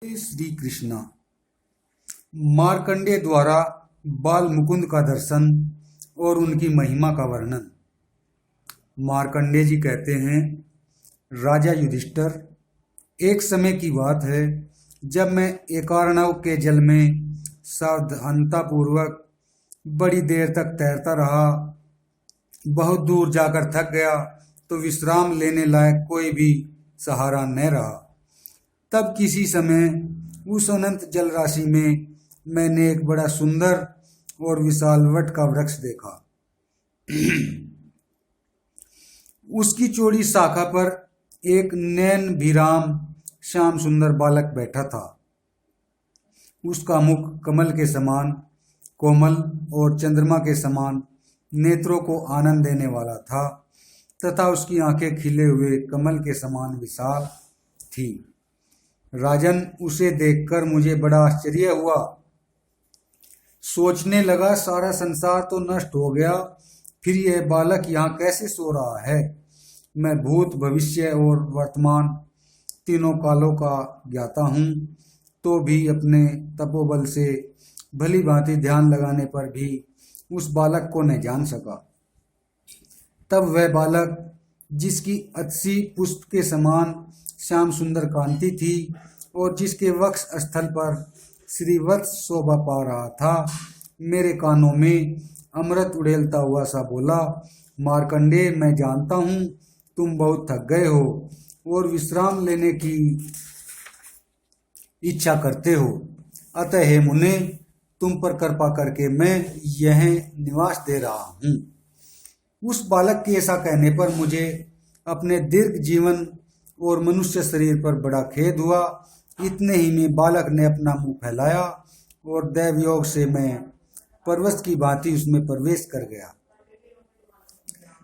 श्री कृष्णा। मार्कंडेय द्वारा बाल मुकुंद का दर्शन और उनकी महिमा का वर्णन। मार्कंडेय जी कहते हैं, राजा युधिष्ठिर, एक समय की बात है जब मैं एकार्णव के जल में सावधानतापूर्वक बड़ी देर तक तैरता रहा। बहुत दूर जाकर थक गया तो विश्राम लेने लायक कोई भी सहारा न रहा। तब किसी समय उस अनंत जल राशि में मैंने एक बड़ा सुंदर और विशाल वट का वृक्ष देखा। उसकी चौड़ी शाखा पर एक नयनभिराम श्याम सुंदर बालक बैठा था। उसका मुख कमल के समान कोमल और चंद्रमा के समान नेत्रों को आनंद देने वाला था तथा उसकी आंखें खिले हुए कमल के समान विशाल थी। राजन, उसे देखकर मुझे बड़ा आश्चर्य हुआ। सोचने लगा, सारा संसार तो नष्ट हो गया, फिर यह बालक यहाँ कैसे सो रहा है। मैं भूत, भविष्य और वर्तमान तीनों कालों का ज्ञाता हूँ, तो भी अपने तपोबल से भली भांति ध्यान लगाने पर भी उस बालक को न जान सका। तब वह बालक, जिसकी अतसी पुष्प के समान श्याम सुंदर कांति थी और जिसके वक्ष स्थल पर श्रीवत्स शोभा पा रहा था, मेरे कानों में अमृत उड़ेलता हुआ सा बोला, मार्कंडेय, मैं जानता हूँ तुम बहुत थक गए हो और विश्राम लेने की इच्छा करते हो। अतः हे मुने, तुम पर कृपा करके मैं यह निवास दे रहा हूँ। उस बालक के ऐसा कहने पर मुझे अपने दीर्घ जीवन और मनुष्य शरीर पर बड़ा खेद हुआ। इतने ही में बालक ने अपना मुंह फैलाया और दैवयोग से मैं परवश की भांति उसमें प्रवेश कर गया।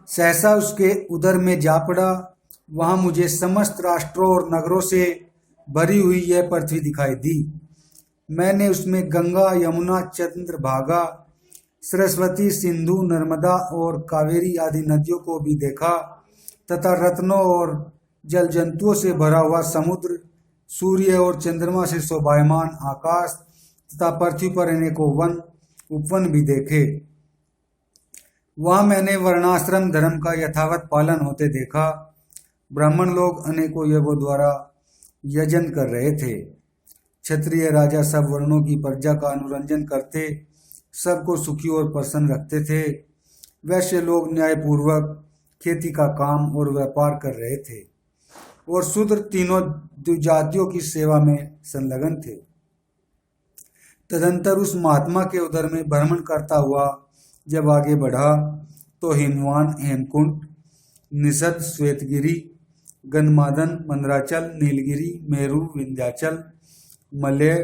सहसा उसके उदर में जा पड़ा। वहां मुझे समस्त राष्ट्रों और नगरों से भरी हुई यह पृथ्वी दिखाई दी। मैंने उसमें गंगा, यमुना, चंद्रभागा, सरस्वती, सिंधु, नर्मदा और कावेरी आदि नदियों को भी देखा तथा रत्नों और जल जंतुओं से भरा हुआ समुद्र, सूर्य और चंद्रमा से शोभायमान आकाश तथा पृथ्वी पर अनेकों वन उपवन भी देखे। वहां मैंने वर्णाश्रम धर्म का यथावत पालन होते देखा। ब्राह्मण लोग अनेकों यज्ञों द्वारा यजन कर रहे थे। क्षत्रिय राजा सब वर्णों की प्रजा का अनुरंजन करते, सबको सुखी और प्रसन्न रखते थे। वैश्य लोग न्यायपूर्वक खेती का काम और व्यापार कर रहे थे और शूद्र तीनों द्विजातियों की सेवा में संलग्न थे। तदंतर उस महात्मा के उदर में भ्रमण करता हुआ जब आगे बढ़ा तो हिमवान, हेमकुंड, निषद, श्वेतगिरी, गंधमादन, मंदराचल, नीलगिरी, मेरु, विंध्याचल, मलय,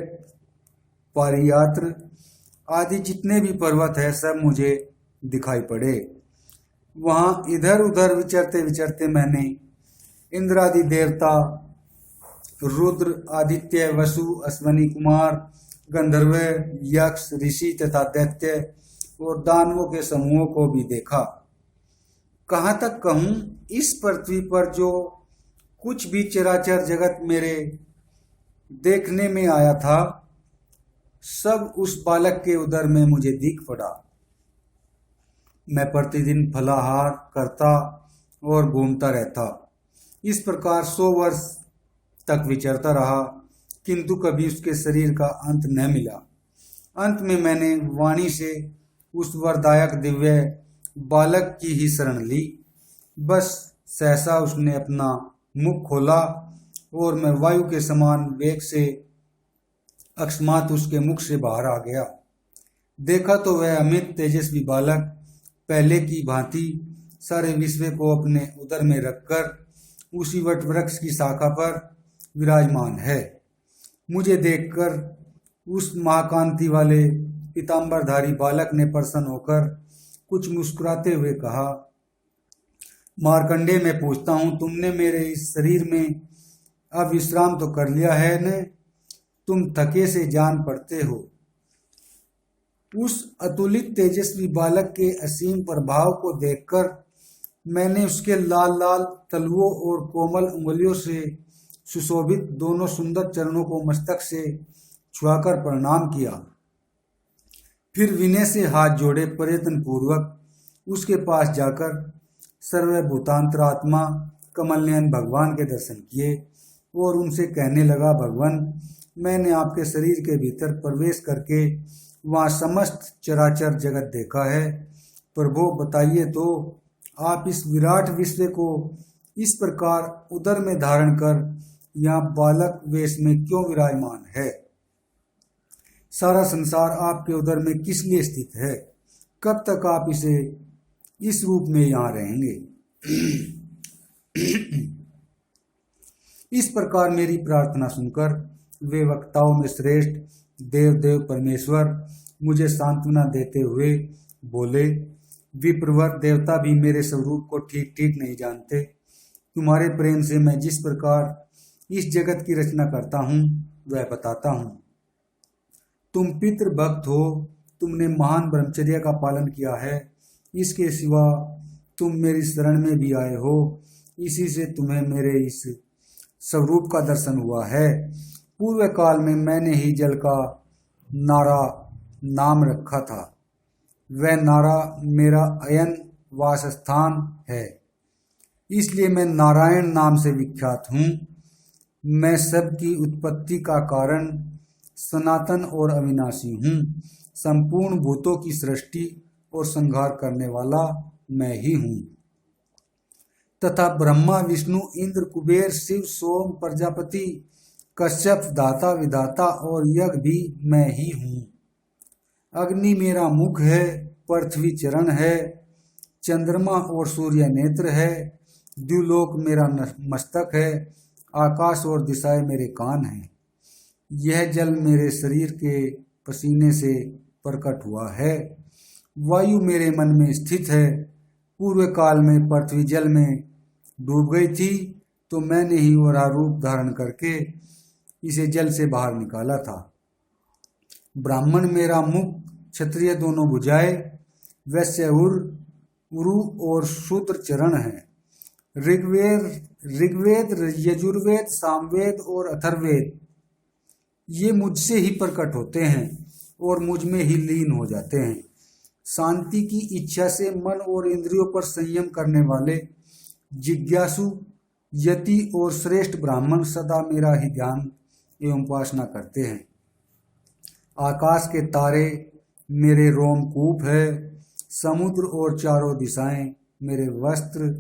पारियात्र आदि जितने भी पर्वत है सब मुझे दिखाई पड़े। वहां इधर उधर विचरते विचरते मैंने इंद्रादि देवता, रुद्र, आदित्य, वसु, अश्वनी कुमार, गंधर्व, यक्ष, ऋषि तथा दैत्य और दानवों के समूहों को भी देखा। कहाँ तक कहूँ, इस पृथ्वी पर जो कुछ भी चराचर जगत मेरे देखने में आया था, सब उस बालक के उदर में मुझे दिख पड़ा। मैं प्रतिदिन फलाहार करता और घूमता रहता। इस प्रकार 100 वर्ष तक विचरता रहा, किंतु कभी उसके शरीर का अंत न मिला। अंत में मैंने वाणी से उस वरदायक दिव्य बालक की ही शरण ली। बस सहसा उसने अपना मुख खोला और मैं वायु के समान वेग से अकस्मात उसके मुख से बाहर आ गया। देखा तो वह अमित तेजस्वी बालक पहले की भांति सारे विश्व को अपने उदर में रखकर उसी वट वृक्ष की शाखा पर विराजमान है। मुझे देखकर उस महाकांति वाले पीतांबरधारी बालक ने प्रसन्न होकर कुछ मुस्कुराते हुए कहा, मार्कंडेय, मैं पूछता हूँ, तुमने मेरे इस शरीर में अब विश्राम तो कर लिया है न? तुम थके से जान पड़ते हो। उस अतुलित तेजस्वी बालक के असीम प्रभाव को देखकर मैंने उसके लाल लाल तलुओं और कोमल उंगलियों से सुशोभित दोनों सुंदर चरणों को मस्तक से छुआकर प्रणाम किया। फिर विनय से हाथ जोड़े प्रयत्न पूर्वक उसके पास जाकर सर्वभूतांतरात्मा कमलनयन भगवान के दर्शन किए और उनसे कहने लगा, भगवान, मैंने आपके शरीर के भीतर प्रवेश करके वहाँ समस्त चराचर जगत देखा है। प्रभु, बताइए तो आप इस विराट विश्व को इस प्रकार उदर में धारण कर यहाँ बालक वेश में क्यों विराजमान है? सारा संसार आपके उदर में किस लिए स्थित है? कब तक आप इस रूप में यहाँ रहेंगे? इस प्रकार मेरी प्रार्थना सुनकर वे वक्ताओं में श्रेष्ठ देव परमेश्वर मुझे सांत्वना देते हुए बोले, विप्रवर, देवता भी मेरे स्वरूप को ठीक ठीक नहीं जानते। तुम्हारे प्रेम से मैं जिस प्रकार इस जगत की रचना करता हूँ वह बताता हूँ। तुम पितृ भक्त हो, तुमने महान ब्रह्मचर्य का पालन किया है। इसके सिवा तुम मेरी शरण में भी आए हो, इसी से तुम्हें मेरे इस स्वरूप का दर्शन हुआ है। पूर्व काल में मैंने ही जल का नारा नाम रखा था। वह नारा मेरा अयन वास स्थान है, इसलिए मैं नारायण नाम से विख्यात हूँ। मैं सबकी उत्पत्ति का कारण, सनातन और अविनाशी हूँ। संपूर्ण भूतों की सृष्टि और संहार करने वाला मैं ही हूँ तथा ब्रह्मा, विष्णु, इंद्र, कुबेर, शिव, सोम, प्रजापति, कश्यप, दाता, विधाता और यज्ञ भी मैं ही हूँ। अग्नि मेरा मुख है, पृथ्वी चरण है, चंद्रमा और सूर्य नेत्र है, द्युलोक मेरा मस्तक है, आकाश और दिशाएं मेरे कान हैं। यह जल मेरे शरीर के पसीने से प्रकट हुआ है। वायु मेरे मन में स्थित है। पूर्व काल में पृथ्वी जल में डूब गई थी, तो मैंने ही वह रूप धारण करके इसे जल से बाहर निकाला था। ब्राह्मण मेरा मुख, क्षत्रिय दोनों भुजाएं, वैश्य उरु और शूद्र चरण है। ऋग्वेद, यजुर्वेद, सामवेद और अथर्ववेद ये मुझसे ही प्रकट होते हैं और मुझ में ही लीन हो जाते हैं। शांति की इच्छा से मन और इंद्रियों पर संयम करने वाले जिज्ञासु, यति और श्रेष्ठ ब्राह्मण सदा मेरा ही ध्यान एवं उपासना करते हैं। आकाश के तारे मेरे रोमकूप है। समुद्र और चारों दिशाएं मेरे वस्त्र,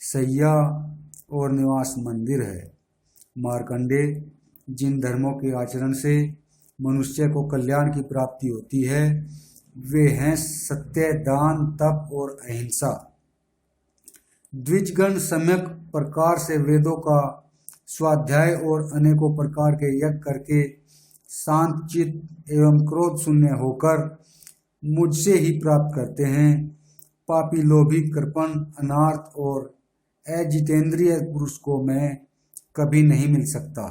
सैया और निवास मंदिर है। मार्कंडे, जिन धर्मों के आचरण से मनुष्य को कल्याण की प्राप्ति होती है वे हैं सत्य, दान, तप और अहिंसा। द्विजगण सम्यक प्रकार से वेदों का स्वाध्याय और अनेकों प्रकार के यज्ञ करके शांत चित्त एवं क्रोध शून्य होकर मुझसे ही प्राप्त करते हैं। पापी, लोभी, कृपण, अनार्थ और अजितेंद्रिय पुरुष को मैं कभी नहीं मिल सकता।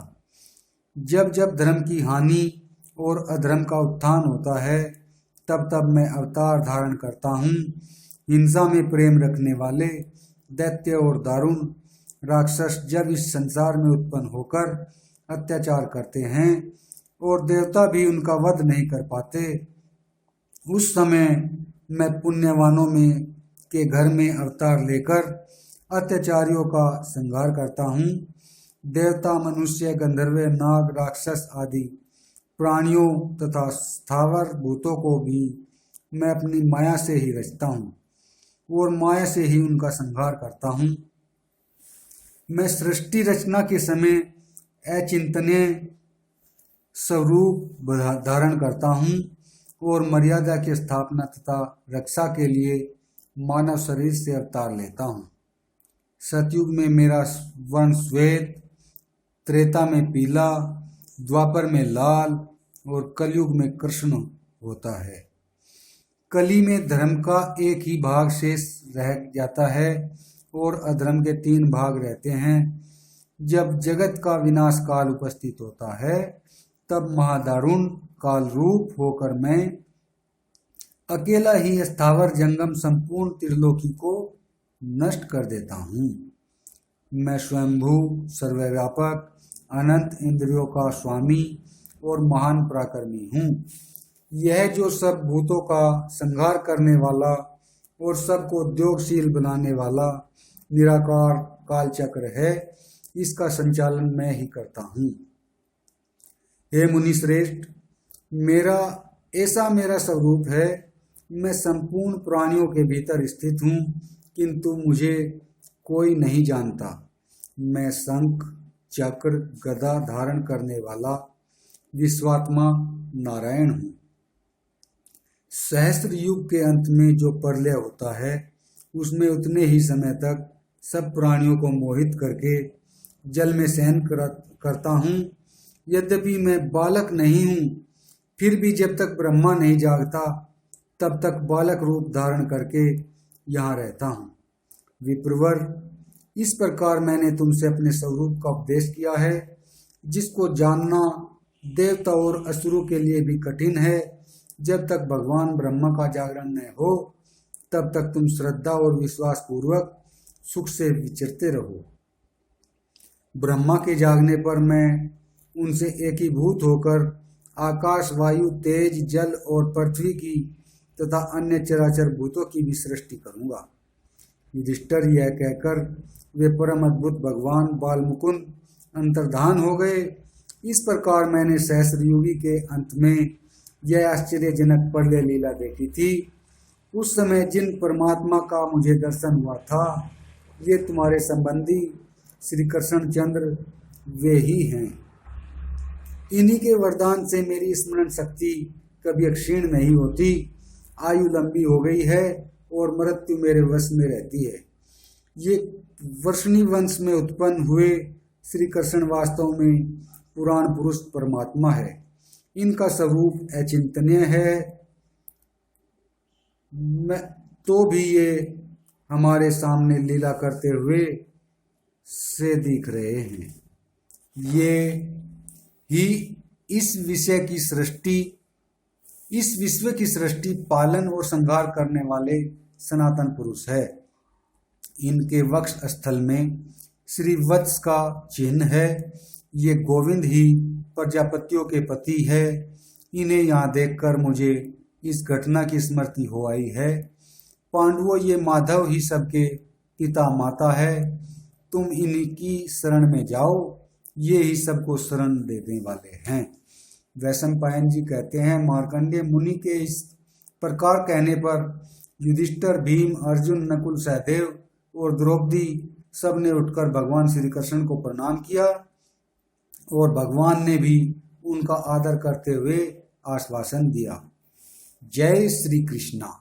जब जब धर्म की हानि और अधर्म का उत्थान होता है तब तब मैं अवतार धारण करता हूँ। हिंसा में प्रेम रखने वाले दैत्य और दारुण राक्षस जब इस संसार में उत्पन्न होकर अत्याचार करते हैं और देवता भी उनका वध नहीं कर पाते, उस समय मैं पुण्यवानों में के घर में अवतार लेकर अत्याचारियों का संहार करता हूँ। देवता, मनुष्य, गंधर्व, नाग, राक्षस आदि प्राणियों तथा स्थावर भूतों को भी मैं अपनी माया से ही रचता हूँ और माया से ही उनका संहार करता हूँ। मैं सृष्टि रचना के समय अचिंतनीय स्वरूप धारण करता हूँ और मर्यादा की स्थापना तथा रक्षा के लिए मानव शरीर से अवतार लेता हूँ। सतयुग में मेरा वर्ण श्वेत, त्रेता में पीला, द्वापर में लाल और कलयुग में कृष्ण होता है। कली में धर्म का एक ही भाग शेष रह जाता है और अधर्म के 3 भाग रहते हैं। जब जगत का विनाश काल उपस्थित होता है तब महादारुण काल रूप होकर मैं अकेला ही स्थावर जंगम संपूर्ण त्रिलोकी को नष्ट कर देता हूँ। मैं स्वयंभू, सर्वव्यापक, अनंत इंद्रियों का स्वामी और महान पराक्रमी हूँ। यह जो सब भूतों का संहार करने वाला और सबको उद्योगशील बनाने वाला निराकार कालचक्र है, इसका संचालन मैं ही करता हूँ। हे मुनि श्रेष्ठ, मेरा स्वरूप है। मैं संपूर्ण प्राणियों के भीतर स्थित हूँ, किंतु मुझे कोई नहीं जानता। मैं शंख चक्र गदा धारण करने वाला विश्वात्मा नारायण हूँ। सहस्त्र युग के अंत में जो प्रलय होता है, उसमें उतने ही समय तक सब प्राणियों को मोहित करके जल में शयन करता हूँ। यद्यपि मैं बालक नहीं हूँ, फिर भी जब तक ब्रह्मा नहीं जागता तब तक बालक रूप धारण करके यहाँ रहता हूँ। विप्रवर, इस प्रकार मैंने तुमसे अपने स्वरूप का उपदेश किया है, जिसको जानना देवता और असुरों के लिए भी कठिन है। जब तक भगवान ब्रह्मा का जागरण न हो, तब तक तुम श्रद्धा और विश्वास पूर्वक सुख से विचरते रहो। ब्रह्मा के जागने पर मैं उनसे एकीभूत होकर आकाश, वायु, तेज, जल और पृथ्वी की तथा अन्य चराचर भूतों की भी सृष्टि करूंगा। युधिष्ठिर यह कहकर वे परम अद्भुत भगवान बालमुकुंद अंतर्धान हो गए। इस प्रकार मैंने सहस्रयुगी के अंत में यह आश्चर्यजनक प्रलय लीला देखी थी। उस समय जिन परमात्मा का मुझे दर्शन हुआ था, ये तुम्हारे संबंधी श्री कृष्ण चंद्र वे ही हैं। इन्हीं के वरदान से मेरी स्मरण शक्ति कभी क्षीण नहीं होती। आयु लंबी हो गई है और मृत्यु मेरे वश में रहती है। ये वर्षणी वंश में उत्पन्न हुए श्री कृष्ण वास्तव में पुराण पुरुष परमात्मा है। इनका स्वरूप अचिंतनीय है, तो भी ये हमारे सामने लीला करते हुए से दिख रहे हैं। ये ही इस विश्व की सृष्टि, पालन और संहार करने वाले सनातन पुरुष है। इनके वक्ष स्थल में श्री वत्स का चिन्ह है। ये गोविंद ही प्रजापतियों के पति है। इन्हें यहाँ देखकर मुझे इस घटना की स्मृति हो आई है। पांडवों, ये माधव ही सबके पिता माता है। तुम इनकी शरण में जाओ, ये ही सबको शरण देने वाले हैं। वैशंपायन जी कहते हैं, मार्कंडेय मुनि के इस प्रकार कहने पर युधिष्ठिर, भीम, अर्जुन, नकुल, सहदेव और द्रौपदी सब ने उठकर भगवान श्री कृष्ण को प्रणाम किया और भगवान ने भी उनका आदर करते हुए आश्वासन दिया। जय श्री कृष्णा।